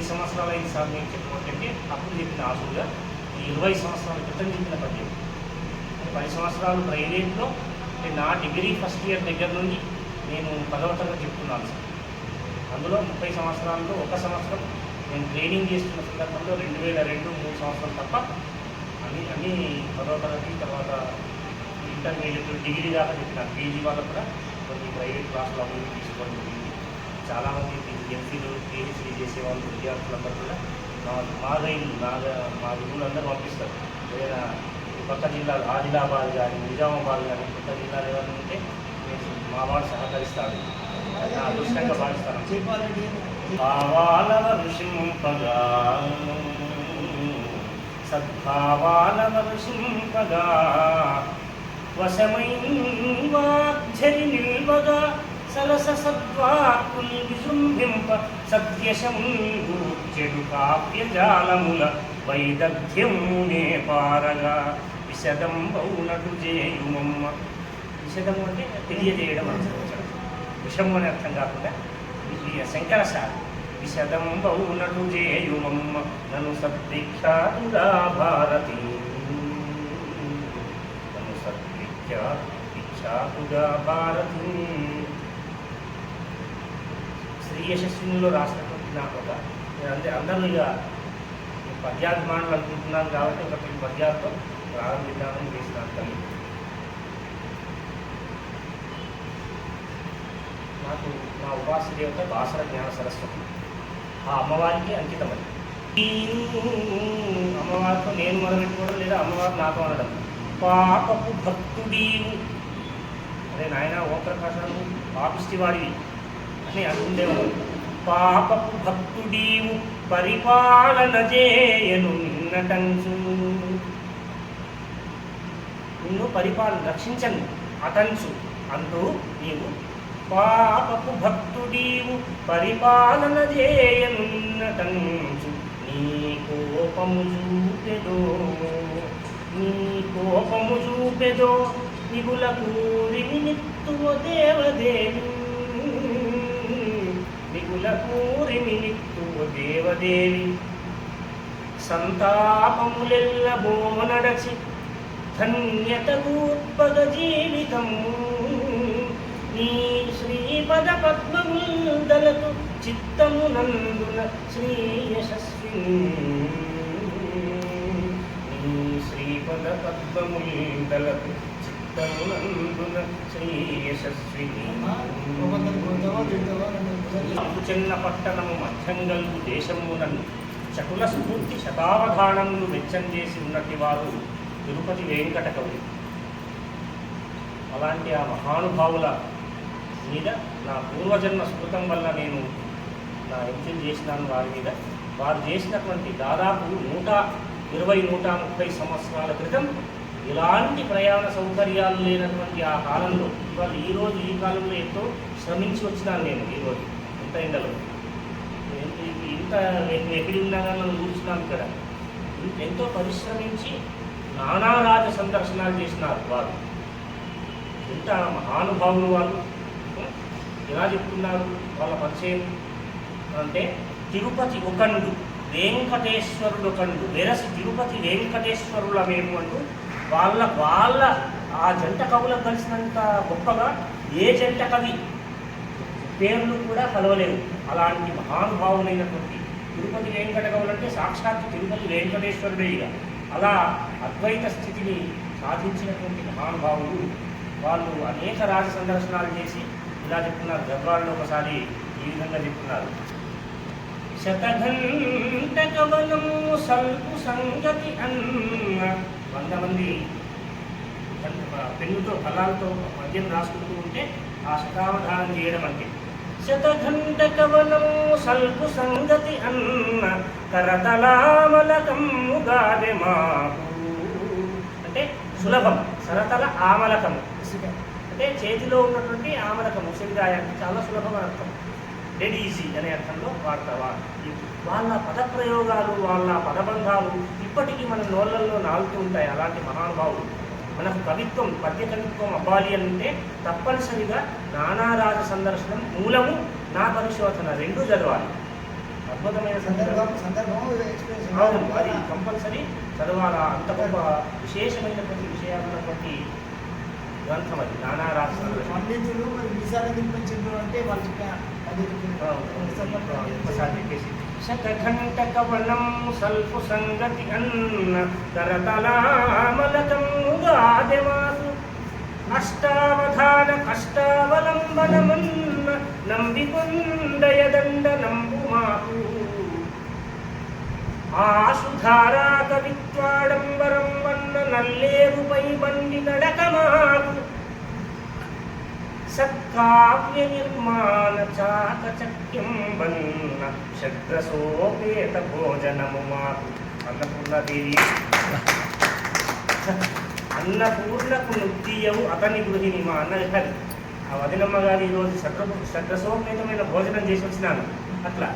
ఎన్ని సంవత్సరాలు అయింది సార్ నేను చెప్పమంటే అప్పుడు చెప్పిన ఆశువుగా ఈ 20 సంవత్సరాల క్రితం చెప్పిన పద్యం. 10 సంవత్సరాలు ప్రైవేట్లో నా డిగ్రీ ఫస్ట్ ఇయర్ దగ్గర నుండి నేను 10వ తరగతి చెప్తున్నాను సార్. అందులో 30 సంవత్సరాల్లో 1 సంవత్సరం నేను ట్రైనింగ్ చేస్తున్న సందర్భంలో 2002, 3 సంవత్సరాలు తప్ప అన్నీ 10వ తరగతి తర్వాత ఇంటర్మీడియట్ డిగ్రీ దాకా చెప్పినాను. పీజీ వాళ్ళకు కూడా కొన్ని ప్రైవేట్ క్లాసులు అభివృద్ధి తీసుకోవడం జరిగింది. చాలామంది ఎంపీలు పిహెచ్డీ చేసేవాళ్ళు విద్యార్థులందరూ కూడా మా గురువులందరూ పంపిస్తారు. ఏదైనా కొత్త జిల్లాలు ఆదిలాబాద్ కానీ నిజామాబాద్ కానీ కొత్త జిల్లాలు ఏమైనా ఉంటే మా వాడు సహకరిస్తాడు. అదృష్టంగా భావిస్తాను. భావాలవ ఋషింపగా సద్భావాలవ ఋషింపగా వశమైవాగ్ఝరి నిల్వగా సరస సద్వాక్కుల్ విజృంభింప సద్యశముంగు చెడు కావ్యజాలముల వైదగ్ధ్యమునే పారగా విశదం బౌనటు చేయుమమ్మ. విశదము అంటే తెలియజేయడం అని చెప్పారు. విషము అనే అర్థం కాకుండా శంకరశాల విశదం బౌనటు చేయుమమ్మ నన్ను సద్విఖ్యాతుగా భారతి నన్ను సద్విఖ్యాతుగా భారతి. శ్రీ యశస్వినిలో రాసినటువంటి నా ఒక అందరూ ఇక పద్యాభిమానులు అనుకుంటున్నాను కాబట్టి ఒక పద్యాలతో ప్రారంభిద్దామని చేసినాను. తల్లి నాకు మా ఉపాస దేవత బాసర జ్ఞాన సరస్వతి, ఆ అమ్మవారికి అంకితమని. అమ్మవారితో నేను మొదలుపెట్టుకోవడం లేదా అమ్మవారు నాతో అనడం. పాపపు భక్తుడీవు అదే నాయన ఓం ప్రకాశాలు పాపిష్టి వాడివి అని అనుకుండేవాడు. పాపపు భక్తుడీవు పరిపాలన చేయను నిన్నటంచు. నిన్ను పరిపాలన రక్షించను అటంచు అంటూ నీవు పాపపు భక్తుడీవు పరిపాలన చేయను నిన్నటంచు. నీ కోపము చూపెదో నిగుల కూరిమి నిత్తువ దేవదేవి నిగులకూరిమి నిత్తువ దేవదేవి. సంతాపములెల్ల బోమనడచి ధన్యత గూర్పగ జీవితము. నీ శ్రీపద పద్మముదలతు చిత్తము నందున శ్రీ యశస్విని. నీ శ్రీపద పద్మముదలతు చిత్తము నందున శ్రీ యశస్విని. చిన్న పట్టణము మధ్యంగల్గు దేశమునను చకుల స్ఫూర్తి శతావధానములు వెచ్చం చేసి ఉన్నటి వారు తిరుపతి వెంకట కవి. అలాంటి ఆ మహానుభావుల మీద నా పూర్వజన్మ స్మృతం వల్ల నేను నా ఎంఫిల్ చేసినాను. వారి మీద వారు చేసినటువంటి దాదాపు 120-130 సంవత్సరాల క్రితం ఇలాంటి ప్రయాణ సౌకర్యాలు లేనటువంటి ఆ కాలంలో ఇవాళ ఈరోజు ఈ కాలంలో ఎంతో శ్రమించి వచ్చినాను నేను. ఈరోజు ఇంత ఎండలో ఇంత ఎక్కడి ఉన్నా కానీ మనం కూర్చున్నాం ఇక్కడ. ఎంతో పరిశ్రమించి నానా రాజ సందర్శనాలు చేసినారు వారు. ఎంత మహానుభావులు వాళ్ళు. ఎలా చెప్తున్నారు వాళ్ళ పరిచయం అంటే, తిరుపతి ఒకండు వెంకటేశ్వరుడు ఒకండు వెరసి తిరుపతి వెంకటేశ్వరుల మేము అంటూ వాళ్ళ ఆ జంట కవులకు కలిసినంత గొప్పగా ఏ జంట కవి పేర్లు కూడా కలవలేవు. అలాంటి మహానుభావులైనటువంటి తిరుపతి వెంకట కవులు అంటే సాక్షాత్తు తిరుపతి వెంకటేశ్వరుడే. ఇక అలా అద్వైత స్థితిని సాధించినటువంటి మహానుభావులు వాళ్ళు అనేక రాజ సందర్శనాలు చేసి ఇలా చెప్తున్నారు. గర్వాళ్ళు ఒకసారి ఈ విధంగా చెప్తున్నారు. శతఘంట కవనము సల్పు సంగతి అన్న 100 మంది పెన్నుతో కళాలతో పద్యం రాసుకుంటూ ఉంటే ఆ శతావధానం చేయడం అంటే. శతఘంట కవనము సల్పు సంగతి అన్న కరతలామలకమ్ముగాదె మాకు అంటే సులభం. సరతల ఆమలకము అంటే చేతిలో ఉన్నటువంటి ఆమలకము ఉసిరికాయ చాలా సులభం అర్థం. డెడ్ ఈజీ అనే అర్థంలో వాడతావా. వాళ్ళ పదప్రయోగాలు వాళ్ళ పదబంధాలు ఇప్పటికీ మన నోళ్ళల్లో నాలుతూ ఉంటాయి. అలాంటి మహానుభావులు. మనకు కవిత్వం పద్య కవిత్వం అవ్వాలి అంటే తప్పనిసరిగా నానారాజ సందర్శనం మూలము నా పరిశోధన 2 చదవాలి. అద్భుతమైన సందర్భం అవును, అది కంపల్సరీ చదవాలా. అంత గొప్ప విశేషమైనటువంటి విషయాలన్నటువంటి గ్రంథం అది. నానా రాష్ట్రాలు పండితులు విశాఖ నిర్మించారు అంటే వాళ్ళకి ఒకసారి చెప్పేసి శతఘంటక వనం సల్పు సంగతి అన్న కరతలామలకముగాదెమాకు అష్టావధాన కష్టావలంబనమన్న నంబికొండయదండ నంబుమాకు ఆశుధారా కవిత్వాడంబరం వన్న నల్లేరుపై బండి నడకమాకు సత్కావ్య నిర్మాణ చాకచక్యం వన్న శద్రసోపేత భోజనము మాకు. అన్నపూర్ణాదేవి అన్నపూర్ణకు నుద్దియవు అతని గృహిణి మా అన్నగారి ఆ వదినమ్మ గారు ఈరోజు శద్రసోపేతమైన భోజనం చేసి వచ్చినాను. అట్లా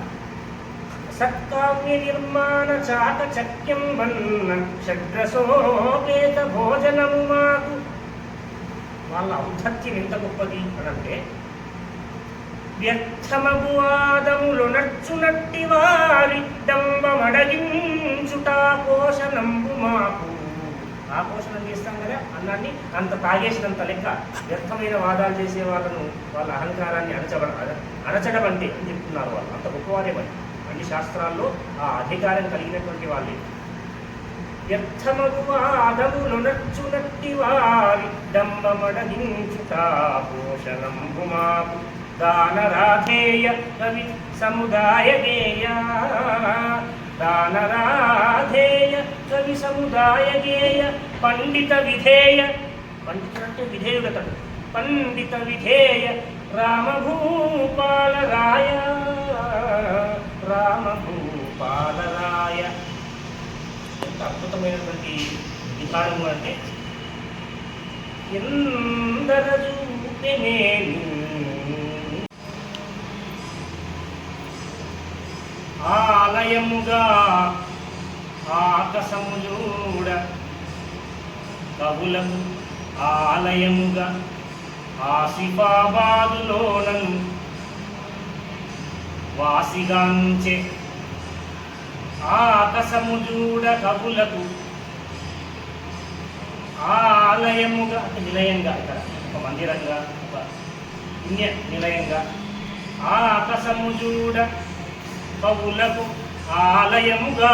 సత్కావ్య నిర్మాణ చాకచక్యం వన్న షడ్రసోపేత భోజనము మాకు. వాళ్ళ ఔద్ధత్యం ఎంత గొప్పది అనంటే వ్యర్థమగు వాదములు నచ్చునట్టి వారి డంబమడగించుట పోషణంబు మాకు. ఆ పోషణం చేస్తాం కదా అన్నాన్ని, అంత తాగేసినంత లెక్క. వ్యర్థమైన వాదాలు చేసే వాళ్ళను వాళ్ళ అహంకారాన్ని అణచడం అంటే అని చెప్తున్నారు. వాళ్ళు అంత గొప్పవారేమని అన్ని శాస్త్రాల్లో ఆ అధికారం కలిగినటువంటి వాళ్ళే. వ్యర్థమగు వాదములు నచ్చునట్టి వారి డంబమడగించుట పోషణంబు మాకు. దానరాధేయ కవి సముదాయ గేయ దానరాధేయ కవి సముదాయ గేయ పండిత విధేయ. పండితుడంటే విధేయుడతడు. పండిత విధేయ రామభూపాలరాయ రామభూపాలరాయ. ఎంత అద్భుతమైనటువంటి విధానము అంటే ఎందర చూపెనేను ఆలయముగా ఆకసముజూడ కవులకు ఆలయముగా ఆసిఫాబాదులోనను వాసిగాంచె ఆకసముజూడ కవులకు ఆలయముగా నిలయంగా, ఇక్కడ ఒక మందిరంగా ఒక పుణ్య నిలయంగా ఆకసముజూడ కవులకు ఆలయముగా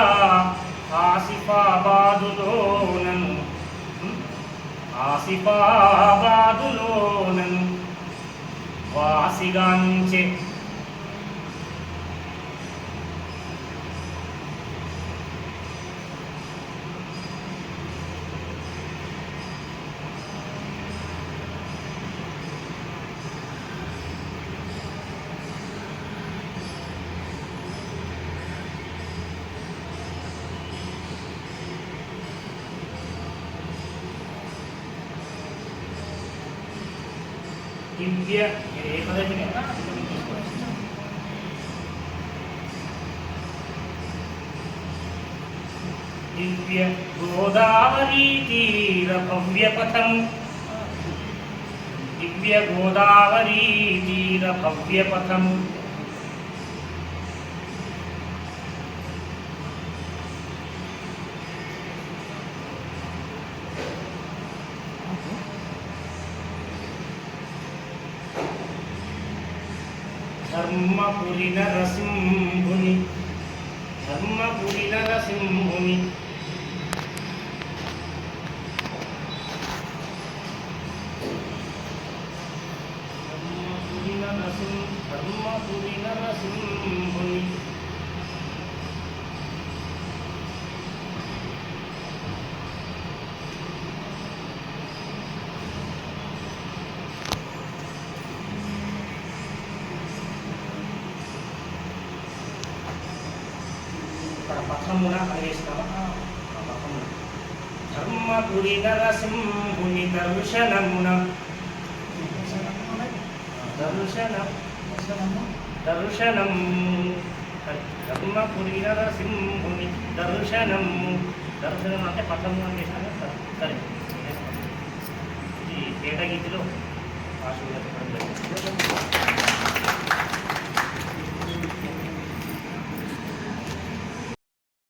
ఆసిఫాబాదులోనను వాసిగాంచె దివ్య దివ్య గోదావరీ తీర భవ్యపథం దివ్య గోదావరీ తీర భవ్యపథం ధర్మపురి నరసింహుని ధర్మపురి నరసింహుని ధర్మపురి నరసింహుని పథమున ప్రవేశిస్తామా? పథమున ధర్మపురి నరసింహుని దర్శనమున దర్శనం ధర్మపురి నరసింహుని దర్శనం అంటే పథము అని చేసినా సరే. ఇది తేటగీతిలో ఆశీర్వాదం.